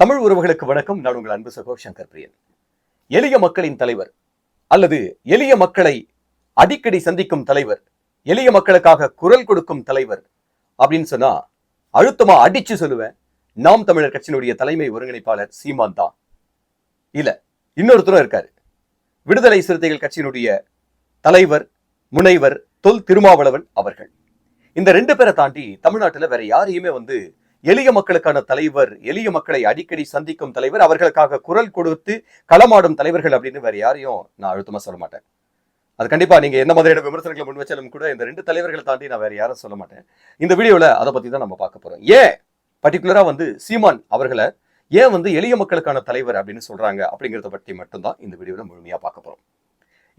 தமிழ் உறவுகளுக்கு வணக்கம். நான் உங்கள் அன்பு சகோ சங்கர் பிரியன். எளிய மக்களின் தலைவர் அல்லது எளிய மக்களை அடிக்கடி சந்திக்கும் தலைவர், எளிய மக்களுக்காக குரல் கொடுக்கும் தலைவர் அப்படின்னு சொன்னா அழுத்தமா அடிச்சு சொல்லுவேன், நாம் தமிழர் கட்சியினுடைய தலைமை ஒருங்கிணைப்பாளர் சீமான் தான். இல்ல, இன்னொருத்தரும் இருக்காரு. விடுதலை சிறுத்தைகள் கட்சியினுடைய தலைவர் முனைவர் தொல் திருமாவளவன் அவர்கள். இந்த ரெண்டு பேரை தாண்டி தமிழ்நாட்டில் வேற யாரையுமே எளிய மக்களுக்கான தலைவர், எளிய மக்களை அடிக்கடி சந்திக்கும் தலைவர், அவர்களுக்காக குரல் கொடுத்து களமாடும் தலைவர்கள் அப்படின்னு வேற யாரையும் நான் அழுத்தமா சொல்ல மாட்டேன். அது கண்டிப்பா நீங்க என்ன மாதிரியான விமர்சனங்களை முன் வச்சாலும் கூட இந்த ரெண்டு தலைவர்களை தாண்டி நான் வேற யாரும் சொல்ல மாட்டேன். இந்த வீடியோல அதை பத்தி தான் நம்ம பார்க்க போறோம். ஏன் பர்டிகுலரா சீமான் அவர்களை ஏன் எளிய மக்களுக்கான தலைவர் அப்படின்னு சொல்றாங்க அப்படிங்கிறத பற்றி மட்டும்தான் இந்த வீடியோல முழுமையா பார்க்க போறோம்.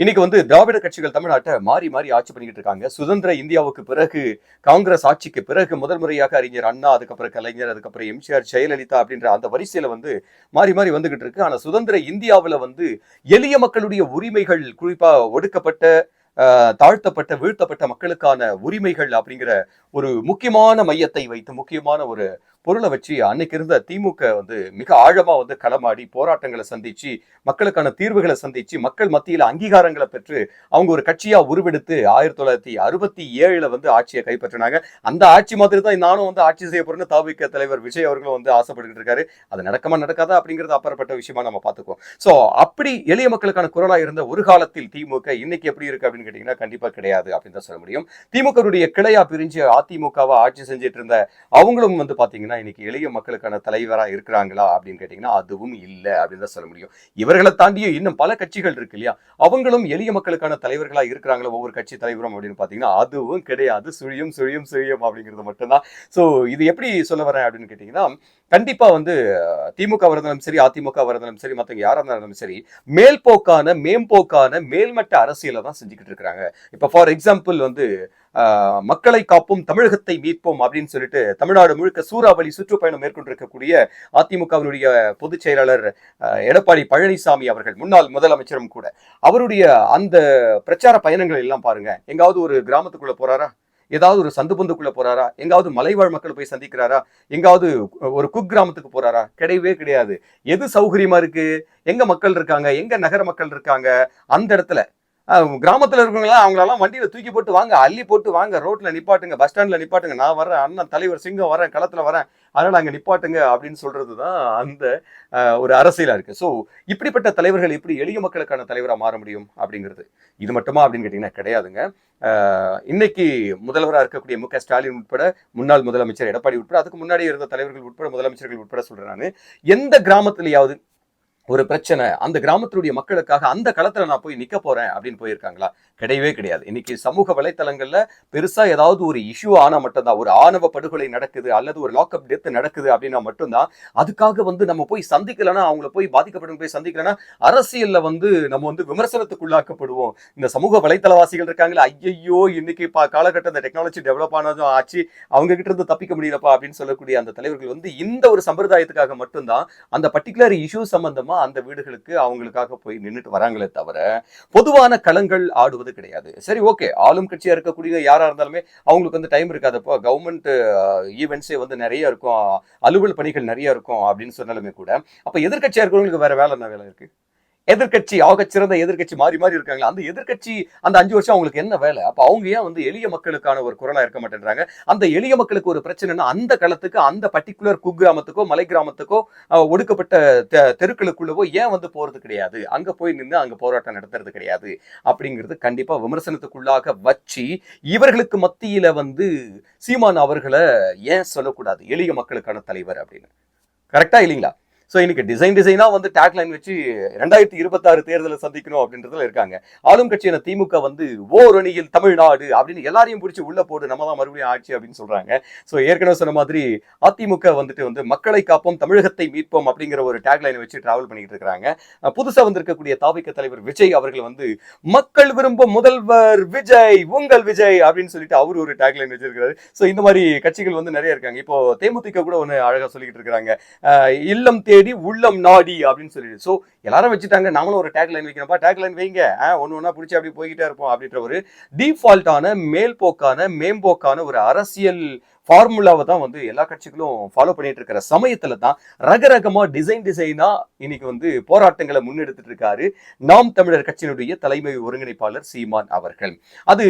இன்னைக்கு திராவிட கட்சிகள் தமிழ்நாட்டை மாறி மாறி ஆட்சி பண்ணிக்கிட்டு இருக்காங்க. சுதந்திர இந்தியாவுக்கு பிறகு, காங்கிரஸ் ஆட்சிக்கு பிறகு முதல் முறையாக அறிஞர் அண்ணா, அதுக்கப்புறம் கலைஞர், அதுக்கப்புறம் எம்ஜிஆர், ஜெயலலிதா அப்படின்ற அந்த வரிசையில மாறி மாறி வந்துகிட்டு இருக்கு. ஆனா சுதந்திர இந்தியாவில எளிய மக்களுடைய உரிமைகள், குறிப்பா ஒடுக்கப்பட்ட, தாழ்த்தப்பட்ட, வீழ்த்தப்பட்ட மக்களுக்கான உரிமைகள் அப்படிங்கிற ஒரு முக்கியமான மையத்தை வைத்து, முக்கியமான ஒரு பொருளை வச்சு அன்னைக்கு இருந்த திமுக மிக ஆழமா களமாடி போராட்டங்களை சந்திச்சு, மக்களுக்கான தீர்வுகளை சந்திச்சு, மக்கள் மத்தியில அங்கீகாரங்களை பெற்று அவங்க ஒரு கட்சியா உருவெடுத்து 1967 ஆட்சியை கைப்பற்றினாங்க. அந்த ஆட்சி மாதிரி தான் நானும் ஆட்சி செய்ய போறேன்னு தாவிக தலைவர் விஜய் அவர்களும் ஆசைப்பட்டு இருக்காரு. அது நடக்கமா நடக்காதா அப்படிங்கிறது அப்பாற்பட்ட விஷயமா நம்ம பார்த்துக்குவோம். சோ அப்படி எளிய மக்களுக்கான குரலா இருந்த ஒரு காலத்தில் திமுக இன்னைக்கு எப்படி இருக்கு அப்படின்னு கேட்டீங்கன்னா கண்டிப்பா கிடையாது அப்படின்னு தான் சொல்ல முடியும். திமுகவுடைய கிளையா பிரிஞ்சு அதிமுகவா ஆட்சி செஞ்சுட்டு இருந்த அவங்களும் பாத்தீங்கன்னா இன்னைக்கு எளிய மக்களுக்கான தலைவரா இருக்கிறாங்களா அப்படின்னு கேட்டீங்கன்னா அதுவும் இல்லை அப்படின்னு தான் சொல்ல முடியும். இவர்களை தாண்டியும் இன்னும் பல கட்சிகள் இருக்கு இல்லையா, அவங்களும் எளிய மக்களுக்கான தலைவர்களா இருக்கிறாங்களா ஒவ்வொரு கட்சி தலைவரும் அப்படின்னு பாத்தீங்கன்னா அதுவும் கிடையாது. சுழியும் சுழியும் சுழியும் அப்படிங்கிறது மட்டும்தான். சோ இது எப்படி சொல்ல வரேன் அப்படின்னு கேட்டீங்கன்னா, கண்டிப்பா திமுக இருந்தாலும் சரி, அதிமுக இருந்தாலும் சரி, மற்றவங்க யாரா இருந்தாலும் சரி, மேல்போக்கான, மேம்போக்கான, மேல்மட்ட அரசியலை தான் செஞ்சுக்கிட்டு இருக்கிறாங்க. இப்ப ஃபார் எக்ஸாம்பிள் மக்களை காப்போம், தமிழகத்தை மீட்போம் அப்படின்னு சொல்லிட்டு தமிழ்நாடு முழுக்க சூறாவளி சுற்றுப்பயணம் மேற்கொண்டிருக்கக்கூடிய அதிமுகவினுடைய பொதுச் செயலாளர் எடப்பாடி பழனிசாமி அவர்கள், முன்னாள் முதலமைச்சரும் கூட, அவருடைய அந்த பிரச்சார பயணங்கள் எல்லாம் பாருங்க. எங்காவது ஒரு கிராமத்துக்குள்ள போறாரா, ஏதாவது ஒரு சந்து பொந்துக்குள்ள போறாரா, எங்காவது மலைவாழ் மக்கள் போய் சந்திக்கிறாரா, எங்காவது ஒரு குக்கிராமத்துக்கு போறாரா? கிடையவே கிடையாது. எது சௌகரியமா இருக்கு, எங்க மக்கள் இருக்காங்க, எங்க நகர மக்கள் இருக்காங்க, அந்த இடத்துல கிராமத்துல இருக்கவங்களா அவங்களெல்லாம் வண்டியில தூக்கி போட்டு வாங்க, அள்ளி போட்டு வாங்க, ரோட்ல நிப்பாட்டுங்க, பஸ் ஸ்டாண்ட்ல நிப்பாட்டுங்க, நான் வர்றேன், அண்ணன் தலைவர் சிங்கம் வரேன், களத்துல வரேன், அதனால அங்க நிப்பாட்டுங்க அப்படின்னு சொல்றதுதான் அந்த ஒரு அரசியலா இருக்கு. சோ இப்படிப்பட்ட தலைவர்கள் எப்படி எளிய மக்களுக்கான தலைவரா மாற முடியும் அப்படிங்கிறது இது மட்டுமா அப்படின்னு கேட்டீங்கன்னா கிடையாதுங்க. இன்னைக்கு முதல்வராக இருக்கக்கூடிய மு க ஸ்டாலின் உட்பட, முன்னாள் முதலமைச்சர் எடப்பாடி உட்பட, அதுக்கு முன்னாடி இருந்த தலைவர்கள் உட்பட, முதலமைச்சர்கள் உட்பட சொல்றேன் நான், எந்த கிராமத்திலேயாவது ஒரு பிரச்சனை, அந்த கிராமத்துடைய மக்களுக்காக அந்த களத்துல நான் போய் நிக்க போறேன் அப்படின்னு போயிருக்காங்களா? கிடையவே கிடையாது. இன்னைக்கு சமூக வலைத்தளங்கள்ல பெருசா ஏதாவது ஒரு இஷ்யூ ஆனா மட்டும்தான், ஒரு ஆணவ படுகொலை நடக்குது அல்லது ஒரு லாக்அப் டெத் நடக்குது அப்படின்னா மட்டும்தான், அதுக்காக நம்ம போய் சந்திக்கலன்னா, அவங்கள போய் பாதிக்கப்படும் போய் சந்திக்கலன்னா அரசியல்ல நம்ம விமர்சனத்துக்குள்ளாக்கப்படுவோம். இந்த சமூக வலைத்தளவாசிகள் இருக்காங்களா, ஐயோ இன்னைக்கு காலகட்டத்தில் டெக்னாலஜி டெவலப் ஆனதும் ஆச்சு, அவங்க கிட்ட இருந்து தப்பிக்க முடியலப்பா அப்படின்னு சொல்லக்கூடிய அந்த தலைவர்கள் இந்த ஒரு சம்பிரதாயத்துக்காக மட்டும்தான் அந்த பர்டிகுலர் இஷ்யூ சம்பந்தமா அந்த வீடுகளுக்கு அவங்களுக்காக போய் நின்றுட்டு வராங்களே தவிர பொதுவான களங்கள் ஆடுவது கிடையாது. சரி, ஓகே, ஆளும் கட்சியா இருக்கக்கூடிய யாரா இருந்தாலுமே அவங்களுக்கு டைம் இருக்காதப்போ, கவர்மெண்ட் ஈவெண்ட்ஸே நிறைய இருக்கும், அலுவல் பணிகள் நிறைய இருக்கும் அப்படின்னு சொன்னாலுமே கூட, அப்ப எதிர்கட்சியா இருக்கிறவங்களுக்கு வேற வேலை என்ன வேலை இருக்கு? எதிர்கட்சி, ஆகச்சிறந்த எதிர்கட்சி மாறி மாறி இருக்காங்க, அந்த எதிர்கட்சி அந்த 5 வருஷம் அவங்களுக்கு என்ன வேலை? அப்ப அவங்க ஏன் எளிய மக்களுக்கான ஒரு குரலா இருக்க மாட்டேன்றாங்க? அந்த எளிய மக்களுக்கு ஒரு பிரச்சனைனா அந்த களத்துக்கு, அந்த பர்டிகுலர் குக்கிராமத்துக்கோ மலை கிராமத்துக்கோ ஒடுக்கப்பட்ட தெருக்களுக்குள்ளவோ ஏன் போறது கிடையாது? அங்க போய் நின்று அங்க போராட்டம் நடத்துறது கிடையாது அப்படிங்கிறது கண்டிப்பா விமர்சனத்துக்குள்ளாக வச்சு, இவர்களுக்கு மத்தியில சீமான் அவர்களை ஏன் சொல்லக்கூடாது எளிய மக்களுக்கான தலைவர் அப்படின்னு? கரெக்டா இல்லைங்களா? ஸோ இன்னைக்கு டிசைனா டேக்லைன் வச்சு 2026 தேர்தலை சந்திக்கணும் அப்படின்றதுல இருக்காங்க. ஆளும் கட்சியான திமுக ஓரணியில் தமிழ்நாடு அப்படின்னு எல்லாரையும் பிடிச்சி உள்ள போடு, நம்ம தான் மறுபடியும் ஆட்சி அப்படின்னு சொல்றாங்க. ஸோ ஏற்கனவே சொன்ன மாதிரி அதிமுக மக்களை காப்போம், தமிழகத்தை மீட்போம் அப்படிங்கிற ஒரு டேக்லைனை வச்சு டிராவல் பண்ணிட்டு இருக்காங்க. புதுசா வந்திருக்கக்கூடிய தாவிக தலைவர் விஜய் அவர்கள் மக்கள் விரும்பும் முதல்வர் விஜய், உங்கள் விஜய் அப்படின்னு சொல்லிட்டு அவர் ஒரு டேக்லைன் வச்சிருக்காரு. ஸோ இந்த மாதிரி கட்சிகள் நிறைய இருக்காங்க. இப்போ தேமுதிக கூட ஒன்று அழகா சொல்லிட்டு இருக்காங்க, இல்லம் தேடி உள்ளம் நாடி அப்படின்னு சொல்லிட்டு. சோ எல்லாரும் வச்சுட்டாங்க, நாமளும் ஒரு டேக் லைன் வைக்கணும்ப்பா, டேக் லைன் வைங்க, ஒண்ணு பிடிச்சி அப்படி போய்கிட்டே இருப்போம் அப்படின்ற ஒரு டிஃபால்ட்டான, மேல்போக்கான, மேம்போக்கான ஒரு அரசியல் ஃபார்முலாவை தான் வந்து எல்லா கட்சிகளும் ஃபாலோ பண்ணிட்டு இருக்கிற சமயத்துல தான் ரகரகமா டிசைனா இன்னைக்கு வந்து போராட்டங்களை முன்னெடுத்துட்டு இருக்காரு நாம் தமிழர் கட்சியினுடைய தலைமை ஒருங்கிணைப்பாளர் சீமான் அவர்கள். அது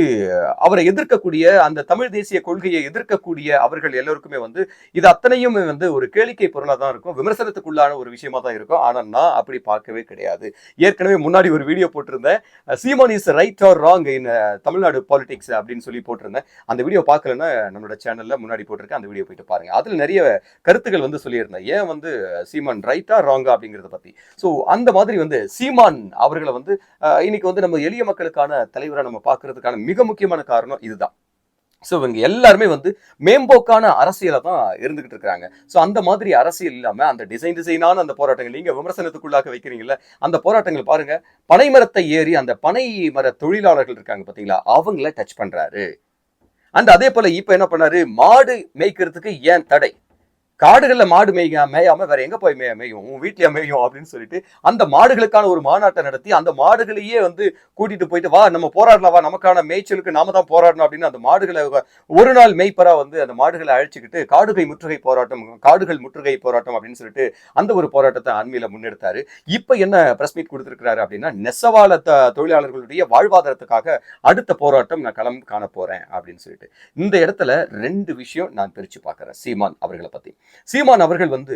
அவரை எதிர்க்கக்கூடிய அந்த தமிழ் தேசிய கொள்கையை எதிர்க்கக்கூடிய அவர்கள் எல்லோருக்குமே வந்து இது அத்தனையும் வந்து ஒரு கேளிக்கை பொருளா தான் இருக்கும், விமர்சனத்துக்குள்ளான ஒரு விஷயமா தான் இருக்கும். ஆனா நான் அப்படி பார்க்கவே கிடையாது. ஏற்கனவே முன்னாடி ஒரு வீடியோ போட்டிருந்தேன், Seeman is right or wrong in Tamil Nadu politics அப்படின்னு சொல்லி போட்டிருந்தேன். அந்த வீடியோ பார்க்கலன்னா நம்மளோட சேனல்ல முன்னாடி போட்டிருக்கேன், அந்த வீடியோ போயிட்டு பாருங்க. அதுல நிறைய கருத்துக்கள் வந்து சொல்லியிருந்தேன், ஏன் வந்து சீமான் ரைட்டா ராங்கா அப்படிங்கறத பத்தி. சோ அந்த மாதிரி வந்து சீமான் அவர்களை வந்து இன்னைக்கு வந்து நம்ம எளிய மக்களுக்கான தலைவரை நம்ம பார்க்கறதுக்கான மிக முக்கியமான காரணம் இதுதான். ஸோ இவங்க எல்லாருமே வந்து மேம்போக்கான அரசியலை தான் இருந்துகிட்டு இருக்கிறாங்க. ஸோ அந்த மாதிரி அரசியல் இல்லாம அந்த டிசைனான அந்த போராட்டங்கள் நீங்க விமர்சனத்துக்குள்ளாக வைக்கிறீங்கல்ல, அந்த போராட்டங்கள் பாருங்க, பனைமரத்தை ஏறி அந்த பனை மர தொழிலாளர்கள் இருக்காங்க பாத்தீங்களா, அவங்கள டச் பண்றாரு. அண்ட் அதே போல இப்ப என்ன பண்ணாரு, மாடு மேய்க்கிறதுக்கு ஏன் தடை, காடுகள்ல மாடு மேயாம வேற எங்க போய் மேயும், உன் வீட்டுல மேயும் அப்படின்னு சொல்லிட்டு அந்த மாடுகளுக்கான ஒரு மாநாட்டை நடத்தி அந்த மாடுகளையே வந்து கூட்டிட்டு போயிட்டு வா நம்ம போராடலாம், வா நமக்கான மேய்ச்சலுக்கு நாம தான் போராடணும் அப்படின்னு அந்த மாடுகளை ஒரு நாள் மேய்ப்பரா வந்து அந்த மாடுகளை அழைச்சிக்கிட்டு காடுகை முற்றுகை போராட்டம், காடுகள் முற்றுகை போராட்டம் அப்படின்னு சொல்லிட்டு அந்த ஒரு போராட்டத்தை அண்மையில முன்னெடுத்தாரு. இப்ப என்ன பிரஸ் மீட் கொடுத்திருக்கிறாரு அப்படின்னா, நெசவாள தொழிலாளர்களுடைய வாழ்வாதாரத்துக்காக அடுத்த போராட்டம் நான் களம் காண போறேன் அப்படின்னு சொல்லிட்டு. இந்த இடத்துல ரெண்டு விஷயம் நான் பிரிச்சு பார்க்கிறேன் சீமான் அவர்களை பத்தி. சீமான் அவர்கள் வந்து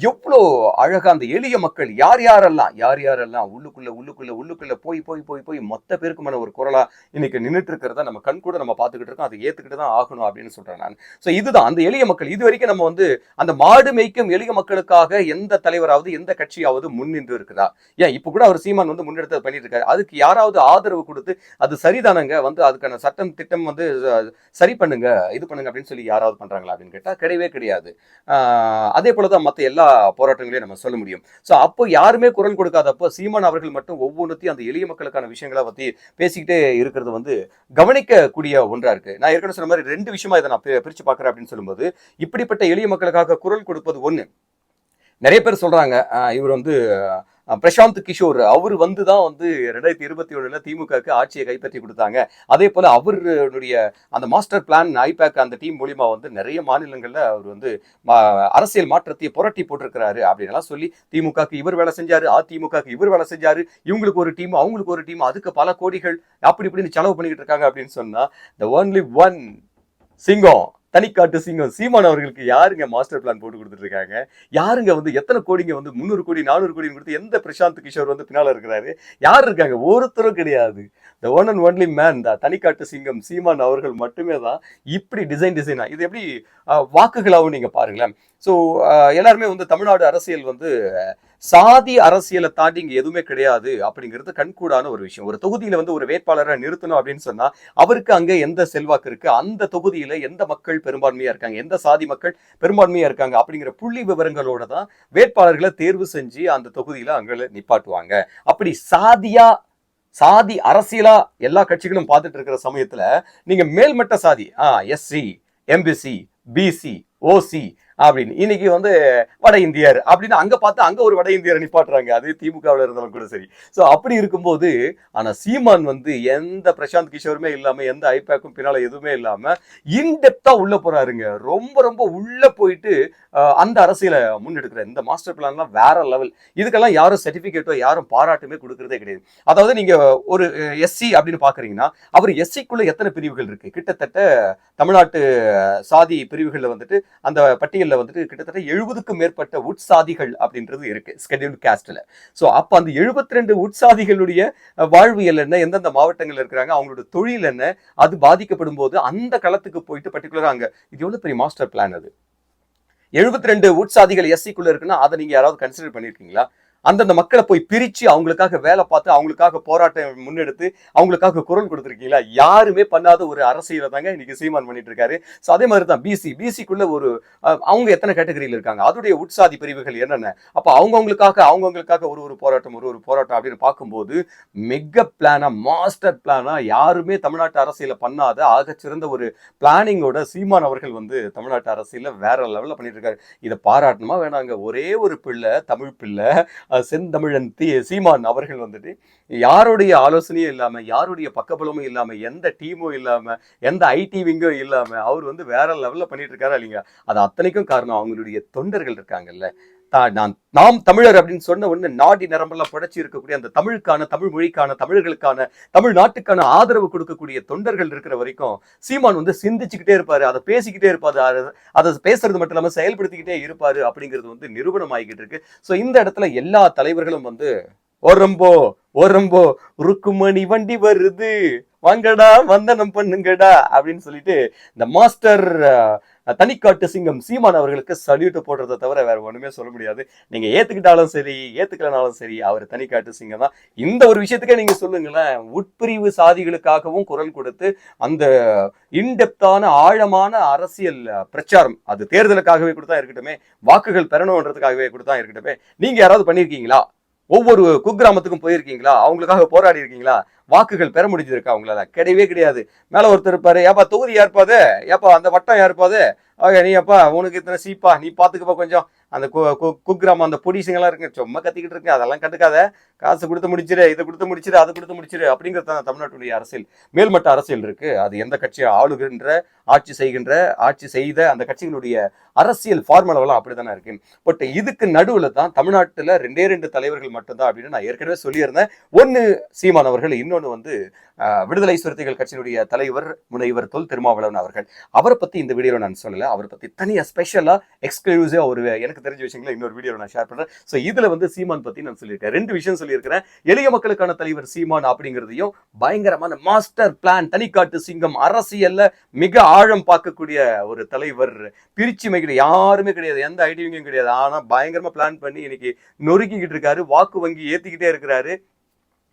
எவ்வளோ அழகா அந்த எளிய மக்கள் யார் யாரெல்லாம் உள்ளுக்குள்ள போய் மொத்த பேருக்குமான ஒரு குரலா இன்னைக்கு நின்றுட்டு இருக்கிறத நம்ம கண் கூட நம்ம பார்த்துக்கிட்டு இருக்கோம். அதை ஏத்துக்கிட்டு தான் ஆகணும் அப்படின்னு சொல்றேன் நான். சோ இதுதான் அந்த எளிய மக்கள். இது வரைக்கும் நம்ம வந்து அந்த மாடு மேய்க்கும் எளிய மக்களுக்காக எந்த தலைவராவது எந்த கட்சியாவது முன்னின்று இருக்குதா? ஏன் இப்ப கூட அவர் சீமான் வந்து முன்னெடுத்து பண்ணிட்டு இருக்காரு, அதுக்கு யாராவது ஆதரவு கொடுத்து அது சரிதானங்க, வந்து அதுக்கான சட்டம் திட்டம் வந்து சரி பண்ணுங்க, இது பண்ணுங்க அப்படின்னு சொல்லி யாராவது பண்றாங்களா அப்படின்னு கேட்டா கிடையவே கிடையாது. அதே போலதான் மற்ற எல்லா போராட்டங்களையும் நம்ம சொல்ல முடியும். சோ அப்போ யாருமே குரல் கொடுக்காதப்போ சீமான் அவர்கள் மட்டும் ஒவ்வொன்றுத்தையும் அந்த எளிய மக்களுக்கான விஷயங்களை பத்தி பேசிக்கிட்டே இருக்கிறது வந்து கவனிக்கக்கூடிய ஒன்றா இருக்கு. நான் ஏற்கனவே சொன்ன மாதிரி ரெண்டு விஷயமா இதை நான் பிரிச்சு பார்க்கறேன் அப்படின்னு சொல்லும்போது, இப்படிப்பட்ட எளிய மக்களுக்காக குரல் கொடுப்பது ஒண்ணு. நிறைய பேர் சொல்றாங்க இவர் வந்து பிரசாந்த் கிஷோர் அவர் வந்துதான் வந்து 2021 திமுகவுக்கு ஆட்சியை கைப்பற்றி கொடுத்தாங்க. அதே போல அவருடைய அந்த மாஸ்டர் பிளான் ஐபேக் அந்த டீம் மூலியமா வந்து நிறைய மாநிலங்கள்ல அவர் வந்து அரசியல் மாற்றத்தை புரட்டி போட்டிருக்கிறாரு அப்படின்னு சொல்லி திமுகக்கு இவர் வேலை செஞ்சாரு, அதிமுகக்கு இவர் வேலை செஞ்சாரு, இவங்களுக்கு ஒரு டீம் அவங்களுக்கு ஒரு டீம், அதுக்கு பல கோடிகள் அப்படி இப்படின்னு செலவு பண்ணிக்கிட்டு இருக்காங்க அப்படின்னு சொன்னா, the only one சிங்கம் தனிக்காட்டு சிங்கம் சீமான் அவர்களுக்கு யாருங்க மாஸ்டர் பிளான் போட்டு கொடுத்துட்டு இருக்காங்க? யாருங்க வந்து எத்தனை கோடிங்க வந்து 300 கோடி 400 கோடி கொடுத்து எந்த பிரசாந்த் கிஷோர் வந்து பின்னால இருக்கிறாரு? யார் இருக்காங்க? ஒருத்தரும் கிடையாது. the one and only man, தனிக்காட்டு சிங்கம் சீமான் அவர்கள் மட்டுமே தான் இப்படி டிசைனா. இது எப்படி வாக்குகளாகவும் நீங்க பாருங்களேன். ஸோ எல்லாருமே வந்து தமிழ்நாடு அரசியல் வந்து சாதி அரசியலை தாண்டி இங்க எதுவுமே கிடையாது அப்படிங்கிறது கண்கூடான ஒரு விஷயம். ஒரு தொகுதியில வந்து ஒரு வேட்பாளரை நிறுத்தணும் அப்படின்னு சொன்னா அவருக்கு அங்க எந்த செல்வாக்கு இருக்கு, அந்த தொகுதியில எந்த மக்கள் பெரும்பான்மையா இருக்காங்க, எந்த சாதி மக்கள் பெரும்பான்மையா இருக்காங்க அப்படிங்கிற புள்ளி விவரங்களோட தான் வேட்பாளர்களை தேர்வு செஞ்சு அந்த தொகுதியில அங்க நிப்பாட்டுவாங்க. அப்படி சாதி அரசியலா எல்லா கட்சிகளும் பார்த்துட்டு இருக்கிற சமயத்துல நீங்க மேல்மட்ட சாதி எஸ்சி எம்பிசி பிசி ஓசி அப்படின்னு இன்னைக்கு வந்து வட இந்தியர் அப்படின்னு அங்க பார்த்து அங்க ஒரு வட இந்தியரை நிப்பாட்டுறாங்க, அது திமுகவில் இருந்தாலும் கூட சரி. ஸோ அப்படி இருக்கும்போது ஆனா சீமான் வந்து எந்த பிரசாந்த் கிஷோருமே இல்லாம எந்த ஐபேக்கும் பின்னால எதுவுமே இல்லாம இன்டெப்தா உள்ள போறாருங்க. ரொம்ப ரொம்ப உள்ள போயிட்டு அந்த அரசியலை முன்னெடுக்கிற இந்த மாஸ்டர் பிளான்லாம் வேற லெவல். இதுக்கெல்லாம் யாரும் சர்டிபிகேட்டோ யாரும் பாராட்டுமே கொடுக்கறதே கிடையாது. அதாவது நீங்க ஒரு எஸ்சி அப்படின்னு பாக்குறீங்கன்னா அவர் எஸ்சிக்குள்ள எத்தனை பிரிவுகள் இருக்கு? கிட்டத்தட்ட தமிழ்நாட்டு சாதி பிரிவுகள்ல வந்துட்டு அந்த பட்டியல் வந்துட்டு கிட்டத்தட்ட 70க்கும் மேற்பட்ட உட்சாதிகள் அப்படின்றது இருக்கு ஸ்கெட்யூல்ட் காஸ்ட்ல. சோ அப்ப அந்த 72 உட்சாதிகளுடைய வாழ்வியல் என்ன, எந்தெந்த மாவட்டங்கள்ல இருக்கிறாங்க, அவங்களோட தொழில் என்ன, அது பாதிக்கப்படும் போது அந்த களத்துக்கு போயிட்டு பர்டிகுலரா அங்க இது எவ்வளவு பெரிய மாஸ்டர் பிளான். அது 72 உட்சாதிகள் எஸ்சிக்குள்ள இருக்குன்னா அதை நீங்க யாராவது கன்சிடர் பண்ணிருக்கீங்களா? அந்தந்த மக்களை போய் பிரிச்சு அவங்களுக்காக வேலை பார்த்து அவங்களுக்காக போராட்டம் முன்னெடுத்து அவங்களுக்காக குரல் கொடுத்துருக்கீங்களா? யாருமே பண்ணாத ஒரு அரசியலை தாங்க இன்னைக்கு சீமான் பண்ணிட்டு இருக்காரு. ஸோ அதே மாதிரி தான் பிசிக்குள்ள ஒரு அவங்க எத்தனை கேட்டகரியில் இருக்காங்க, அதோடைய உட்சாதி பிரிவுகள் என்னென்ன, அப்போ அவங்கவுங்களுக்காக ஒரு போராட்டம் அப்படின்னு பார்க்கும்போது மெகா பிளானா மாஸ்டர் பிளானா யாருமே தமிழ்நாட்டு அரசியல பண்ணாத ஆகச்சிறந்த ஒரு பிளானிங்கோட சீமான் அவர்கள் வந்து தமிழ்நாட்டு அரசியல வேற லெவல்ல பண்ணிட்டு இருக்காரு. இதை பாராட்டணுமா வேணாங்க? ஒரே ஒரு பிள்ளை, தமிழ் பிள்ளை, செந்தமிழன் சீமான் அவர்கள் வந்துட்டு யாருடைய ஆலோசனையும் இல்லாம, யாருடைய பக்கபலமும் இல்லாம, எந்த டீமும் இல்லாம, எந்த ஐடி விங்கும் இல்லாம அவர் வந்து வேற லெவல்ல பண்ணிட்டு இருக்காரா இல்லைங்க. அது அத்தனைக்கும் காரணம் அவங்களுடைய தொண்டர்கள் இருக்காங்கல்ல. நாம் தமிழர் அப்படின்னு சொன்ன உடனே நாடி நரம்பெல்லாம் புடைச்சி இருக்கக்கூடிய அந்த தமிழுக்கான, தமிழ் மொழிக்கான, தமிழர்களுக்கான, தமிழ்நாட்டுக்கான ஆதரவு கொடுக்கக்கூடிய தொண்டர்கள் இருக்கிற வரைக்கும் சீமான் வந்து சிந்திச்சுக்கிட்டே இருப்பாரு, அதை பேசிக்கிட்டே இருப்பாரு, அதை பேசுறது மட்டும் இல்லாம செயல்படுத்திக்கிட்டே இருப்பாரு அப்படிங்கிறது வந்து நிரூபணம் ஆகிக்கிட்டு இருக்கு. சோ இந்த இடத்துல எல்லா தலைவர்களும் வந்து ஓரம்போ ஓரம்போ ருக்குமணி வண்டி வருது வாங்கடா வந்தனம் பண்ணுங்கடா அப்படின்னு சொல்லிட்டு இந்த மாஸ்டர் தனிக்காட்டு சிங்கம் சீமான் அவர்களுக்கு சல்யூட் போடுறதை தவிர வேற ஒண்ணுமே சொல்ல முடியாது. நீங்க ஏத்துக்கிட்டாலும் சரி ஏத்துக்கலனாலும் சரி அவர் தனிக்காட்டு சிங்கம் தான். இந்த ஒரு விஷயத்துக்கே நீங்க சொல்லுங்களேன், உட்பிரிவு சாதிகளுக்காகவும் குரல் கொடுத்து அந்த இன்டெப்தான ஆழமான அரசியல் பிரச்சாரம், அது தேர்தலுக்காகவே கொடுத்தா இருக்கட்டுமே, வாக்குகள் பெறணுன்றதுக்காகவே கொடுத்தா இருக்கட்டுமே, நீங்க யாராவது பண்ணிருக்கீங்களா? ஒவ்வொரு குக்கிராமத்துக்கும் போயிருக்கீங்களா? அவங்களுக்காக போராடி இருக்கீங்களா? வாக்குகள் பெற முடிஞ்சிருக்கா அவங்களால? கிடையவே கிடையாது. மேல ஒருத்தர் இருப்பாரு, ஏப்பா தொகுதி யாருப்பாது, ஏப்பா அந்த வட்டம் யாருப்பாது, நீ அப்பா உனக்கு இத்தனை சீப்பா, நீ பாத்துக்கப்பா கொஞ்சம் அந்த குக்கிராமம் அந்த பொடிசுங்கெல்லாம் இருக்கு, சும்மா கத்திக்கிட்டு இருக்கு, அதெல்லாம் கண்டுக்காத, காசு கொடுத்து முடிச்சிரு, இதை கொடுத்து முடிச்சிரு, அதை கொடுத்து முடிச்சிரு அப்படிங்கிறது தான் தமிழ்நாட்டுடைய அரசியல். மேல்மட்ட அரசியல் இருக்கு. அது எந்த கட்சியை ஆளுகின்ற, ஆட்சி செய்த அந்த கட்சிகளுடைய அரசியல் ஃபார்முலாவெல்லாம் அப்படித்தானே இருக்கு. பட் இதுக்கு நடுவுல தான் தமிழ்நாட்டுல 2 தலைவர்கள் மட்டும்தான் அப்படின்னு நான் ஏற்கனவே சொல்லியிருந்தேன். ஒன்னு சீமான் அவர்கள், இன்னொன்னு வந்து விடுதலை சிறுத்தைகள் கட்சியினுடைய தலைவர் முனைவர் தொல் திருமாவளவன் அவர்கள். அவரை பத்தி இந்த வீடியோல நான் சொல்லல, அவரை பத்தி தனியா ஸ்பெஷலா எக்ஸ்க்ளூசிவா ஒரு எனக்கு தெரிஞ்ச விஷயங்களை இன்னொரு வீடியோல நான் ஷேர் பண்றேன். சோ இதுல வந்து சீமான் பத்தி நான் சொல்லியிருக்கேன், 2 விஷயம் சொல்லியிருக்கிறேன். எளிய மக்களுக்கான தலைவர் சீமான் அப்படிங்கிறதையும், பயங்கரமான மாஸ்டர் பிளான் தனிக்காட்டு சிங்கம், அரசியல்ல மிக ஆழம் பார்க்கக்கூடிய ஒரு தலைவர், பிரிச்சுமை கிடையாது, யாருமே கிடையாது, எந்த ஐடியாவும் கிடையாது, ஆனா பயங்கரமா பிளான் பண்ணி இன்னைக்கு நொறுக்கிக்கிட்டு இருக்காரு, வாக்கு வங்கி ஏத்திக்கிட்டே இருக்கிறாரு.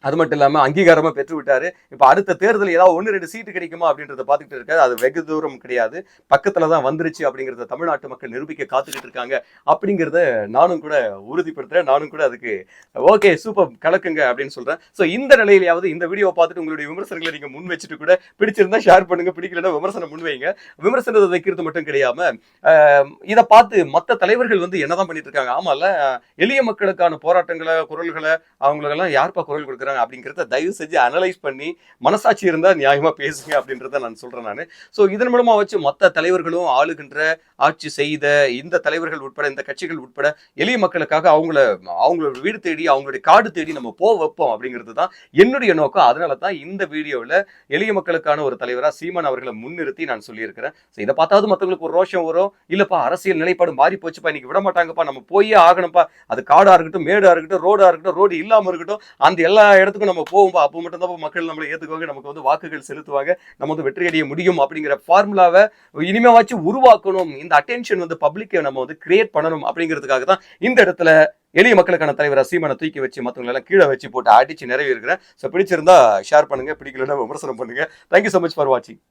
அது மட்டும் இல்லாம அங்கீகாரமா பெற்று விட்டாரு. இப்ப அடுத்த தேர்தல் ஏதாவது 1-2 சீட்டு கிடைக்குமா அப்படின்றத பாத்துக்கிட்டு இருக்காரு. அது வெகு தூரம் கிடையாது, பக்கத்துலதான் வந்துருச்சு அப்படிங்கறத தமிழ்நாட்டு மக்கள் நிரூபிக்க காத்துக்கிட்டு இருக்காங்க அப்படிங்கறத நானும் கூட உறுதிப்படுத்துறேன். நானும் கூட அதுக்கு ஓகே சூப்பர் கலக்குங்க அப்படின்னு சொல்றேன். சோ இந்த நிலையிலாவது இந்த வீடியோ பார்த்துட்டு உங்களுடைய விமர்சனங்களை நீங்க முன் வச்சுட்டு கூட, பிடிச்சிருந்தா ஷேர் பண்ணுங்க, பிடிக்கலன்னா விமர்சனம் முன்வைங்க. விமர்சனத்தை வைக்கிறது மட்டும் கிடையாம இதை பார்த்து மற்ற தலைவர்கள் வந்து என்னதான் பண்ணிட்டு இருக்காங்க. ஆமால, எளிய மக்களுக்கான போராட்டங்களை, குரல்களை அவங்களுக்கெல்லாம் யாருப்பா குரல் கொடுக்குறாங்க அப்படிங்கறத தயவு செஞ்சு அனலைஸ் பண்ணி, மனசாட்சி இருந்தா நியாயமா பேசுங்க அப்படின்றத நான் சொல்றேன் நானு. சோ இதன் மூலமா வச்சு மற்ற தலைவர்களும், ஆளுகின்ற, ஆட்சி செய்த இந்த தலைவர்கள் உட்பட, இந்த கட்சிகள் உட்பட எளிய மக்களுக்காக அவங்களோட வீடு தேடி, அவங்களுடைய காடு தேடி நம்ம வைப்போம் அப்படிங்கிறது தான் என்னுடைய நோக்கம். அதனால தான் இந்த வீடியோவில் எளிய மக்களுக்கான ஒரு தலைவரா சீமான் அவர்களை முன்னிறுத்தி நான் சொல்லியிருக்கிறேன். இதை பார்த்தாவது மற்றவங்களுக்கு ஒரு ரோஷம் வரும், இல்லப்பா அரசியல் நிலைப்பாடு மாறி போச்சுப்பா, இன்னைக்கு விட மாட்டாங்கப்பா, நம்ம போயே ஆகணும்ப்பா, அது காடா இருக்கட்டும், மேடா இருக்கட்டும், ரோடா இருக்கட்டும், ரோடு இல்லாம இருக்கட்டும், அந்த எல்லா இடத்துக்கும் நம்ம போவோம்பா, அப்போ மட்டும் தான் மக்கள் நம்மளை ஏத்துக்குவாங்க, நமக்கு வந்து வாக்குகள் செலுத்துவாங்க, நம்ம வந்து வெற்றி அடைய முடியும் அப்படிங்கிற ஃபார்முலாவை இனிமேவாச்சும் உருவாக்கணும். இந்த அட்டென்ஷன் வந்து பப்ளிக்கை நம்ம வந்து கிரியேட் பண்ணணும் அப்படிங்கிறதுக்காக தான் இந்த இடத்துல எளிய மக்களுக்கான தலைவர் சீமானை தூக்கி வச்சு மற்றவங்களை எல்லாம் கீழே வச்சு போட்டு அடிச்சு நிறைவேறுகிறேன். ஸோ பிடிச்சிருந்தா ஷேர் பண்ணுங்க, பிடிக்கலன்னா விமர்சனம் பண்ணுங்க. தேங்க்யூ ஸோ மச் ஃபார் வாட்சிங்.